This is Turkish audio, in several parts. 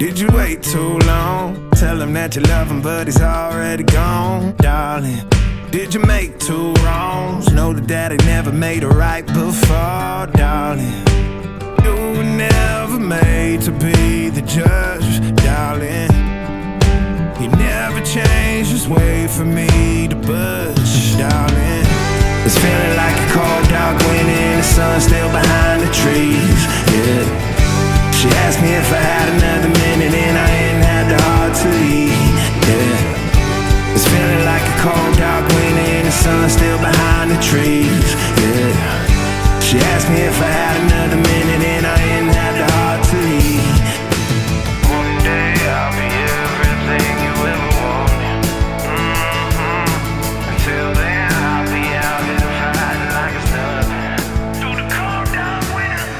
Did you wait too long? Tell him that you love him, but he's already gone, darling. Did you make two wrongs? Know that daddy never made a right before, darling. You were never made to be the judge, darling. He never changed his way for me to budge, darling. It's feeling like a cold dark winter and the sun's still behind the trees, yeah. She asked me if I had another minute and I ain't had the heart to leave, yeah. It's feeling like a cold dark winter and the sun's still behind the trees, yeah. She asked me if I had another minute and I ain't had the heart to leave. One day I'll be everything you ever wanted. Until then I'll be out here fighting like it's nothing. Through the cold dark winter.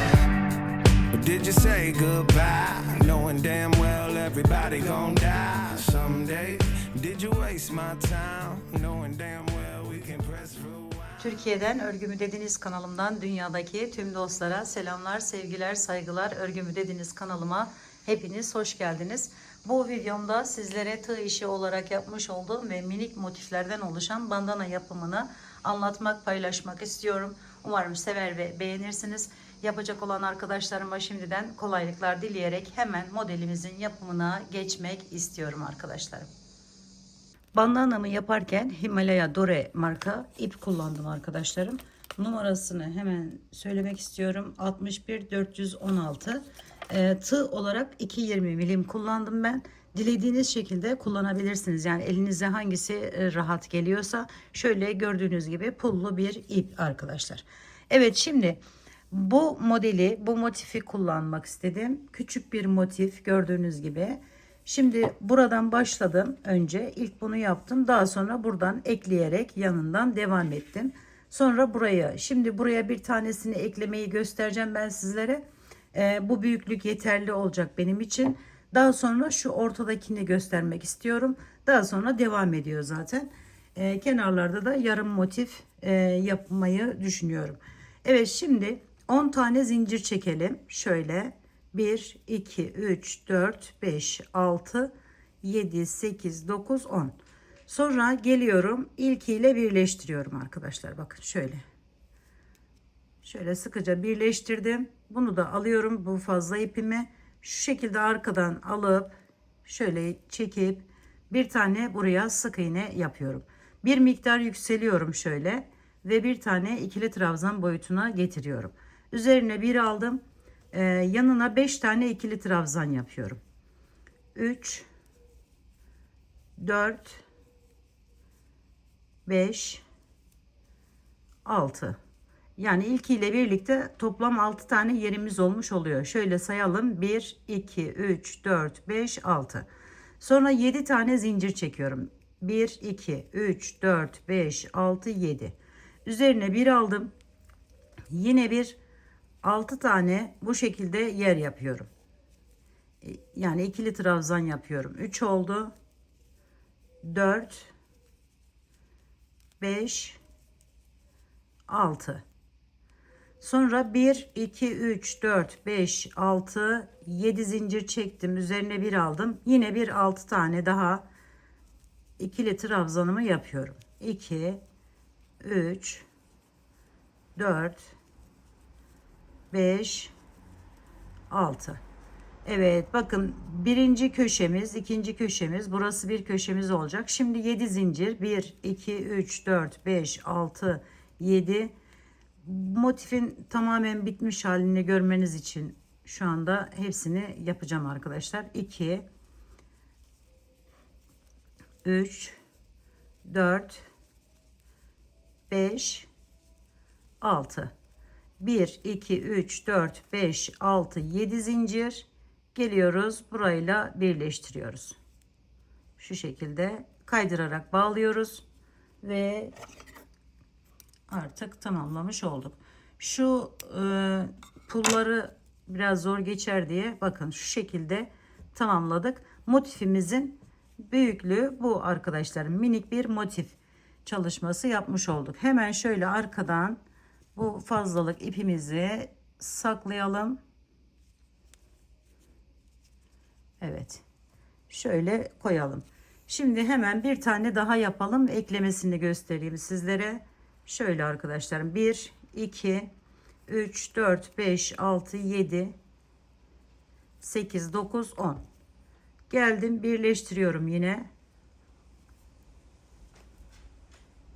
But did you say goodbye, knowing damn well everybody gon' die someday? Did you waste my time, knowing damn well we can press through? Türkiye'den Örgümü Dediniz kanalımdan dünyadaki tüm dostlara selamlar, sevgiler, saygılar. Örgümü Dediniz kanalıma hepiniz hoş geldiniz. Bu videomda sizlere tığ işi olarak yapmış olduğum ve minik motiflerden oluşan bandana yapımını anlatmak, paylaşmak istiyorum. Umarım sever ve beğenirsiniz. Yapacak olan arkadaşlarıma şimdiden kolaylıklar dileyerek hemen modelimizin yapımına geçmek istiyorum arkadaşlarım. Bandanamı yaparken Himalaya Dore marka ip kullandım arkadaşlarım. Numarasını hemen söylemek istiyorum. 61416. Tığ olarak 2.20 milim kullandım ben. Dilediğiniz şekilde kullanabilirsiniz. Yani elinize hangisi rahat geliyorsa, şöyle gördüğünüz gibi pullu bir ip arkadaşlar. Evet, şimdi bu modeli, bu motifi kullanmak istedim. Küçük bir motif gördüğünüz gibi. Şimdi buradan başladım. Önce ilk bunu yaptım. Daha sonra buradan ekleyerek yanından devam ettim. Sonra buraya, şimdi buraya bir tanesini eklemeyi göstereceğim ben sizlere. Bu büyüklük yeterli olacak benim için. Daha sonra şu ortadakini göstermek istiyorum. Daha sonra devam ediyor zaten. Kenarlarda da yarım motif yapmayı düşünüyorum. Evet, şimdi 10 tane zincir çekelim. Şöyle 1, 2, 3, 4, 5, 6, 7, 8, 9, 10. Sonra geliyorum, ilkiyle birleştiriyorum arkadaşlar. Bakın şöyle. Şöyle sıkıca birleştirdim. Bunu da alıyorum, bu fazla ipimi. Şu şekilde arkadan alıp şöyle çekip bir tane buraya sık iğne yapıyorum. Bir miktar yükseliyorum şöyle ve bir tane ikili trabzan boyutuna getiriyorum. Üzerine bir aldım. Yanına 5 tane ikili trabzan yapıyorum. 3 4 5 6. Yani ilkiyle birlikte toplam 6 tane yerimiz olmuş oluyor. Şöyle sayalım: 1 2 3 4 5 6. Sonra 7 tane zincir çekiyorum. 1 2 3 4 5 6 7. Üzerine bir aldım. Yine bir 6 tane bu şekilde yer yapıyorum. Yani ikili trabzan yapıyorum. 3 oldu. 4 5 6. Sonra 1 2 3 4 5 6 7 zincir çektim. Üzerine bir aldım. Yine bir 6 tane daha ikili trabzanımı yapıyorum. 2 3 4 5 6. Evet, bakın birinci köşemiz, ikinci köşemiz, burası bir köşemiz olacak. Şimdi 7 zincir, 1 2 3 4 5 6 7. Motifin tamamen bitmiş halini görmeniz için şu anda hepsini yapacağım arkadaşlar. 2 3 4 5 6. 1 2 3 4 5 6 7 zincir geliyoruz, burayla birleştiriyoruz. Şu şekilde kaydırarak bağlıyoruz ve artık tamamlamış olduk. Şu pulları biraz zor geçer diye bakın şu şekilde tamamladık. Motifimizin büyüklüğü bu arkadaşlar. Minik bir motif çalışması yapmış olduk. Hemen şöyle arkadan bu fazlalık ipimizi saklayalım Evet. Şöyle koyalım. Şimdi hemen bir tane daha yapalım. Eklemesini göstereyim sizlere. Şöyle arkadaşlarım. 1, 2, 3, 4, 5, 6, 7, 8, 9, 10. Geldim birleştiriyorum yine.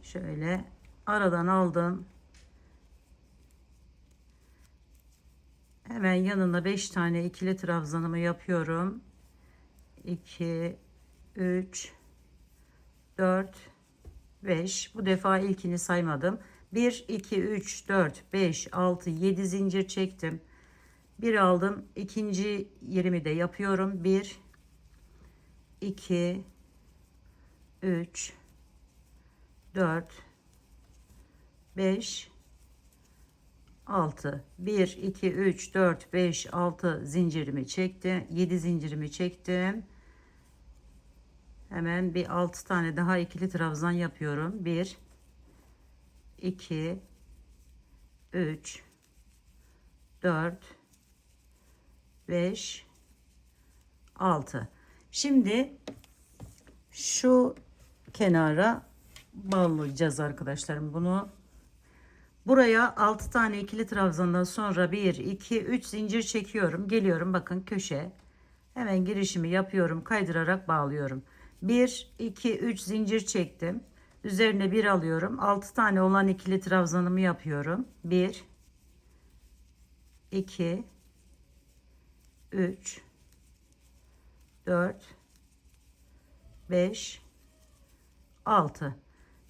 Şöyle aradan aldım. Hemen yanına 5 tane ikili trabzanımı yapıyorum. 2, 3, 4, 5. Bu defa ilkini saymadım. 1, 2, 3, 4, 5, 6, 7 zincir çektim. Bir aldım. İkinci yerimi de yapıyorum. 1, 2, 3, 4, 5, 6. 1, 2, 3, 4, 5, 6 zincirimi çektim. 7 zincirimi çektim. Hemen bir 6 tane daha ikili trabzan yapıyorum. 1, 2, 3, 4, 5, 6. Şimdi şu kenara bağlayacağız arkadaşlarım bunu. Buraya 6 tane ikili trabzandan sonra 1, 2, 3 zincir çekiyorum. Geliyorum bakın köşe. Hemen girişimi yapıyorum. Kaydırarak bağlıyorum. 1, 2, 3 zincir çektim. Üzerine 1 alıyorum. 6 tane olan ikili trabzanımı yapıyorum. 1, 2, 3, 4, 5, 6.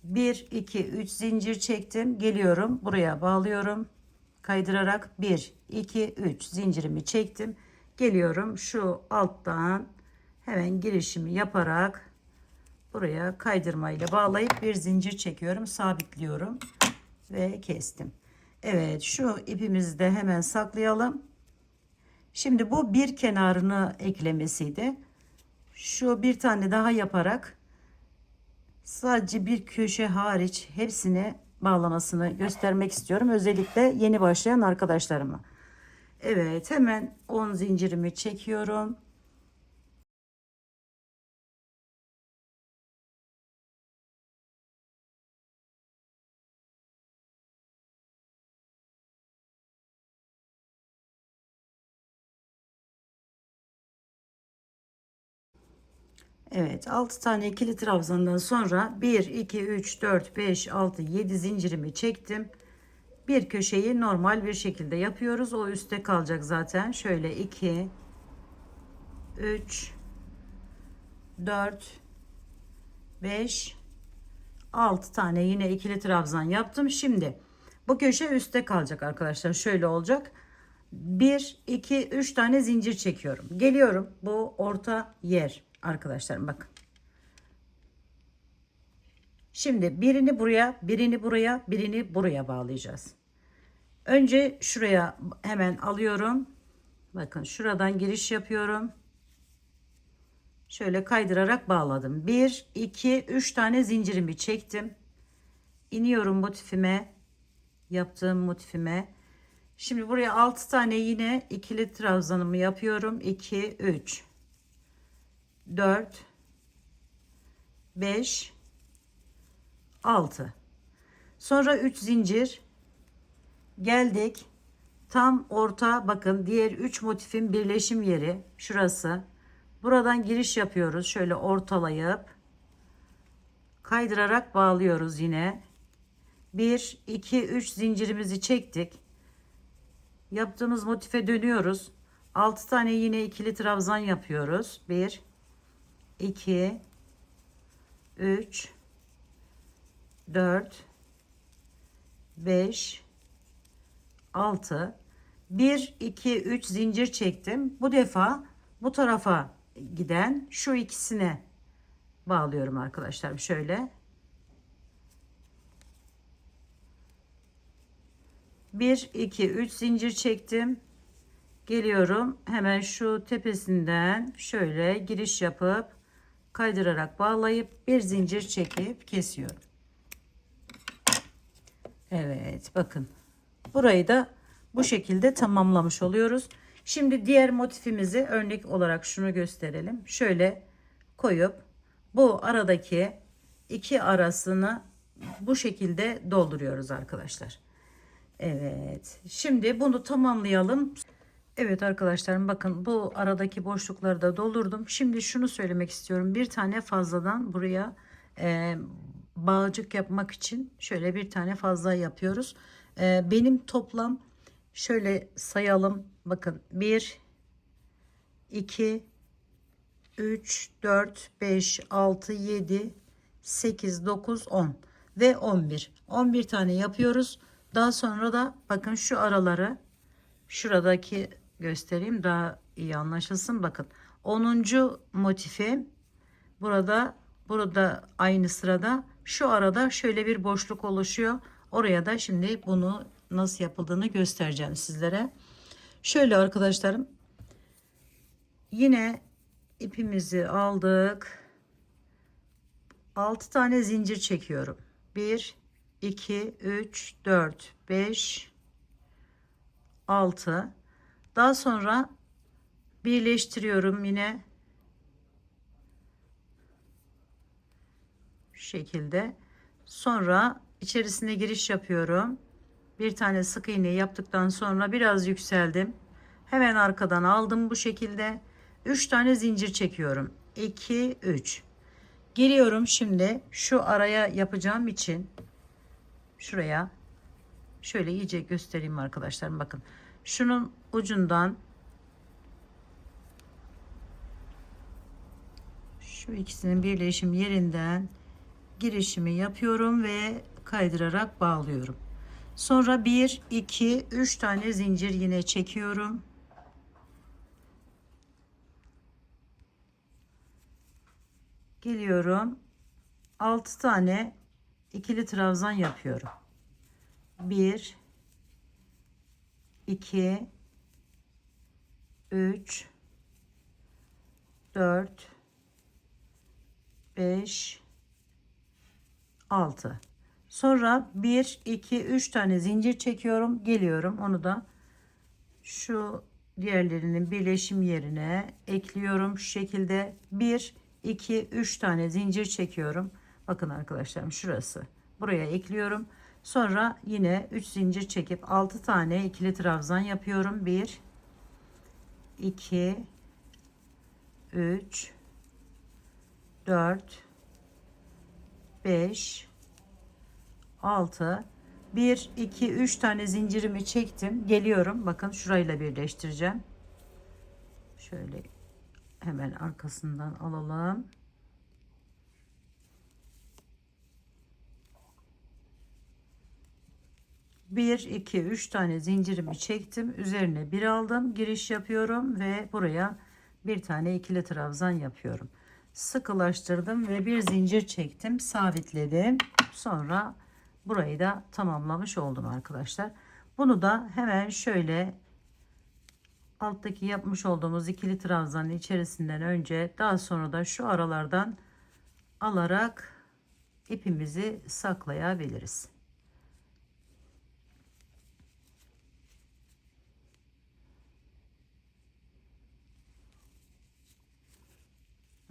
1, 2, 3 zincir çektim. Geliyorum. Buraya bağlıyorum. Kaydırarak 1, 2, 3 zincirimi çektim. Geliyorum. Şu alttan hemen girişimi yaparak buraya kaydırmayla bağlayıp bir zincir çekiyorum. Sabitliyorum. Ve kestim. Evet. Şu ipimizi de hemen saklayalım. Şimdi bu bir kenarını eklemesiydi. Şu bir tane daha yaparak sadece bir köşe hariç hepsini bağlamasını göstermek istiyorum. Özellikle yeni başlayan arkadaşlarıma. Evet, hemen 10 zincirimi çekiyorum. Evet, 6 tane ikili trabzandan sonra 1, 2, 3, 4, 5, 6, 7 zincirimi çektim. Bir köşeyi normal bir şekilde yapıyoruz. O üstte kalacak zaten. Şöyle 2, 3, 4, 5, 6 tane yine ikili trabzan yaptım. Şimdi bu köşe üstte kalacak arkadaşlar. Şöyle olacak. 1, 2, 3 tane zincir çekiyorum. Geliyorum. Bu orta yer arkadaşlarım bakın. Şimdi birini buraya, birini buraya, birini buraya bağlayacağız. Önce şuraya hemen alıyorum. Bakın şuradan giriş yapıyorum. Şöyle kaydırarak bağladım. 1, 2, 3 tane zincirimi çektim. İniyorum motifime. Yaptığım motifime. Şimdi buraya 6 tane yine ikili trabzanımı yapıyorum. 2, 3, 4, 5, 6. Sonra 3 zincir. Geldik. Tam orta bakın diğer 3 motifin birleşim yeri şurası. Buradan giriş yapıyoruz. Şöyle ortalayıp kaydırarak bağlıyoruz yine. 1, 2, 3 zincirimizi çektik. Yaptığımız motife dönüyoruz. 6 tane yine ikili trabzan yapıyoruz. 1, 2, 3, 4, 5, 6. 1, 2, 3 zincir çektim. Bu defa bu tarafa giden şu ikisine bağlıyorum arkadaşlar. Şöyle. 1, 2, 3 zincir çektim. Geliyorum. Hemen şu tepesinden şöyle giriş yapıp kaydırarak bağlayıp bir zincir çekip kesiyorum. Evet bakın. Burayı da bu şekilde tamamlamış oluyoruz. Şimdi diğer motifimizi örnek olarak şunu gösterelim. Şöyle koyup bu aradaki iki arasını bu şekilde dolduruyoruz arkadaşlar. Evet. Şimdi bunu tamamlayalım. Evet arkadaşlarım, bakın bu aradaki boşlukları da doldurdum. Şimdi şunu söylemek istiyorum. Bir tane fazladan buraya bağcık yapmak için şöyle bir tane fazla yapıyoruz. Benim toplam şöyle sayalım. Bakın 1, 2, 3, 4, 5, 6, 7, 8, 9, 10 ve 11. 11 tane yapıyoruz. Daha sonra da bakın şu araları şuradaki göstereyim daha iyi anlaşılsın. Bakın 10. motifi burada aynı sırada şu arada şöyle bir boşluk oluşuyor. Oraya da şimdi bunu nasıl yapıldığını göstereceğim sizlere. Şöyle arkadaşlarım, yine ipimizi aldık. 6 tane zincir çekiyorum. 1, 2, 3, 4, 5, 6. Daha sonra birleştiriyorum yine şu şekilde. Sonra içerisine giriş yapıyorum. Bir tane sık iğne yaptıktan sonra biraz yükseldim. Hemen arkadan aldım bu şekilde. 3 tane zincir çekiyorum. 2, 3. Geliyorum şimdi şu araya yapacağım için şuraya şöyle iyice göstereyim arkadaşlar. Bakın şunun ucundan şu ikisinin birleşim yerinden girişimi yapıyorum ve kaydırarak bağlıyorum. Sonra 1, 2, 3 tane zincir yine çekiyorum. Geliyorum. 6 tane ikili trabzan yapıyorum. 1, 2, 3, 4, 5, 6. Sonra 1, 2, 3 tane zincir çekiyorum. Geliyorum. Onu da şu diğerlerinin birleşim yerine ekliyorum. Şu şekilde 1, 2, 3 tane zincir çekiyorum. Bakın arkadaşlarım, şurası. Buraya ekliyorum. Sonra yine 3 zincir çekip 6 tane ikili trabzan yapıyorum. 1, 2, 3, 4, 5, 6. 1, 2, 3 tane zincirimi çektim. Geliyorum. Bakın şurayla birleştireceğim. Şöyle hemen arkasından alalım. Bir, iki, üç tane zincirimi çektim. Üzerine bir aldım. Giriş yapıyorum ve buraya bir tane ikili trabzan yapıyorum. Sıkılaştırdım ve bir zincir çektim. Sabitledim. Sonra burayı da tamamlamış oldum arkadaşlar. Bunu da hemen şöyle alttaki yapmış olduğumuz ikili trabzanın içerisinden önce, daha sonra da şu aralardan alarak ipimizi saklayabiliriz.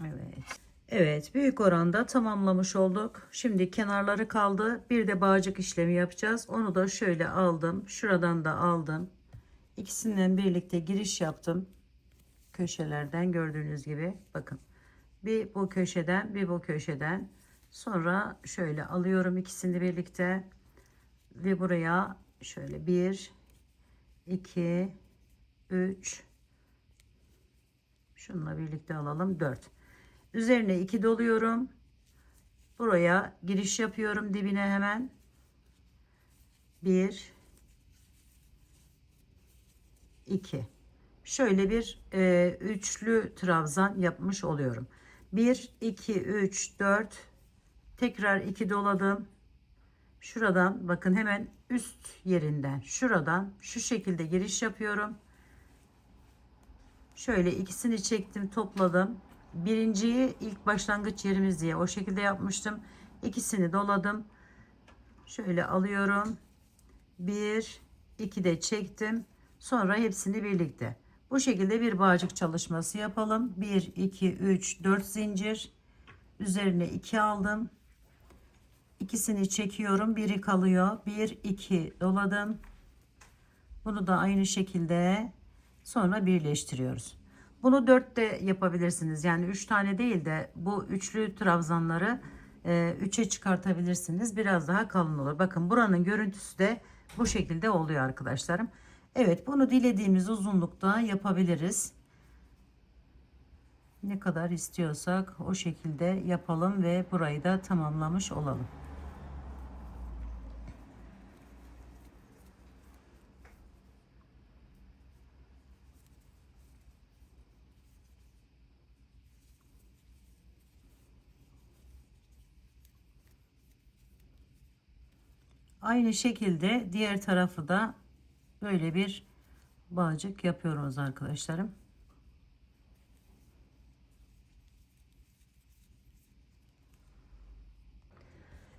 Evet. Evet, büyük oranda tamamlamış olduk. Şimdi kenarları kaldı. Bir de bağcık işlemi yapacağız. Onu da şöyle aldım. Şuradan da aldım. İkisinden birlikte giriş yaptım. Köşelerden gördüğünüz gibi. Bakın. Bir bu köşeden, bir bu köşeden. Sonra şöyle alıyorum ikisini birlikte. Ve buraya şöyle 1, 2, 3. Şununla birlikte alalım. 4. Üzerine 2 doluyorum. Buraya giriş yapıyorum dibine hemen. 1, 2. Şöyle bir üçlü trabzan yapmış oluyorum. 1, 2, 3, 4. Tekrar 2 doladım. Şuradan bakın hemen üst yerinden şuradan şu şekilde giriş yapıyorum. Şöyle ikisini çektim, topladım. Birinciyi ilk başlangıç yerimiz diye o şekilde yapmıştım. İkisini doladım. Şöyle alıyorum. 1, 2 de çektim. Sonra hepsini birlikte. Bu şekilde bir bağcık çalışması yapalım. 1 2 3 4 zincir, üzerine 2 aldım, ikisini çekiyorum, biri kalıyor. 1 2 doladım. Bunu da aynı şekilde sonra birleştiriyoruz. Bunu 4 de yapabilirsiniz. Yani 3 tane değil de bu üçlü trabzanları 3'e çıkartabilirsiniz. Biraz daha kalın olur. Bakın buranın görüntüsü de bu şekilde oluyor arkadaşlarım. Evet, bunu dilediğimiz uzunlukta yapabiliriz. Ne kadar istiyorsak o şekilde yapalım ve burayı da tamamlamış olalım. Aynı şekilde diğer tarafı da böyle bir bağcık yapıyoruz arkadaşlarım.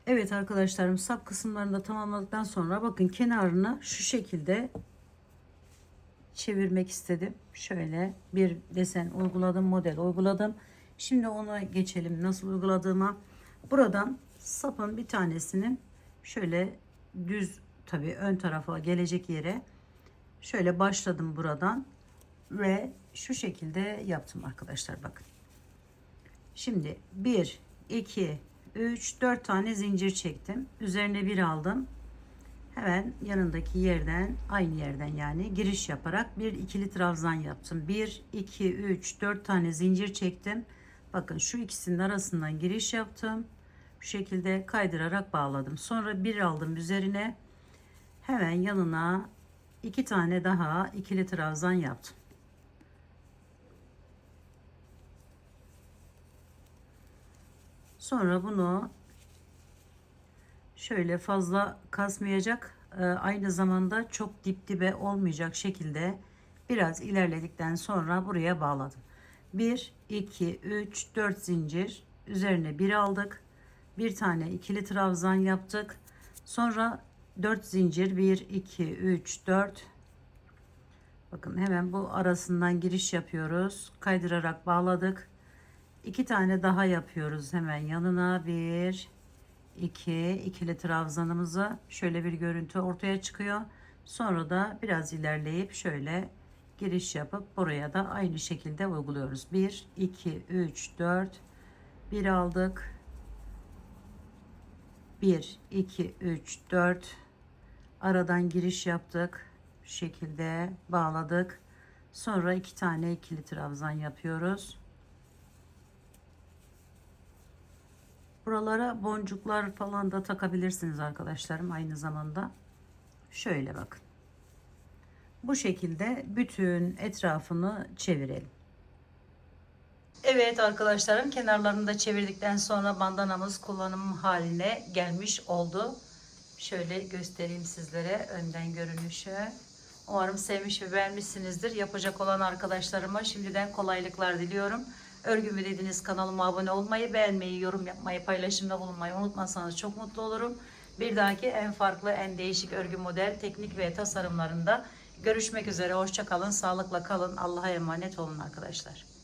Evet arkadaşlarım, sap kısımlarını da tamamladıktan sonra bakın kenarını şu şekilde çevirmek istedim. Şöyle bir desen uyguladım, model uyguladım. Şimdi ona geçelim nasıl uyguladığıma. Buradan sapın bir tanesinin şöyle düz, tabii ön tarafa gelecek yere şöyle başladım buradan ve şu şekilde yaptım arkadaşlar, bakın. Şimdi 1 2 3 4 tane zincir çektim, üzerine bir aldım, hemen yanındaki yerden, aynı yerden yani giriş yaparak bir ikili trabzan yaptım. 1 2 3 4 tane zincir çektim, bakın şu ikisinin arasından giriş yaptım, bu şekilde kaydırarak bağladım. Sonra bir aldım üzerine, hemen yanına iki tane daha ikili trabzan yaptım. Sonra bunu şöyle fazla kasmayacak, aynı zamanda çok dip dibe olmayacak şekilde biraz ilerledikten sonra buraya bağladım. 1 2 3 4 zincir, üzerine bir aldık, bir tane ikili trabzan yaptık, sonra 4 zincir, 1 2 3 4, bakın hemen bu arasından giriş yapıyoruz, kaydırarak bağladık. 2 tane daha yapıyoruz hemen yanına, 1 2 ikili trabzanımızı, şöyle bir görüntü ortaya çıkıyor. Sonra da biraz ilerleyip şöyle giriş yapıp buraya da aynı şekilde uyguluyoruz. 1 2 3 4, bir aldık, 1 2 3 4, aradan giriş yaptık, şu şekilde bağladık. Sonra 2 tane ikili trabzan yapıyoruz. Buralara boncuklar falan da takabilirsiniz arkadaşlarım aynı zamanda. Şöyle bakın. Bu şekilde bütün etrafını çevirelim. Evet arkadaşlarım, kenarlarını da çevirdikten sonra bandanamız kullanım haline gelmiş oldu. Şöyle göstereyim sizlere önden görünüşü. Umarım sevmiş ve beğenmişsinizdir. Yapacak olan arkadaşlarıma şimdiden kolaylıklar diliyorum. Örgümü dediğiniz kanalıma abone olmayı, beğenmeyi, yorum yapmayı, paylaşımda bulunmayı unutmazsanız çok mutlu olurum. Bir dahaki en farklı, en değişik örgü model, teknik ve tasarımlarında görüşmek üzere. Hoşça kalın, sağlıkla kalın. Allah'a emanet olun arkadaşlar.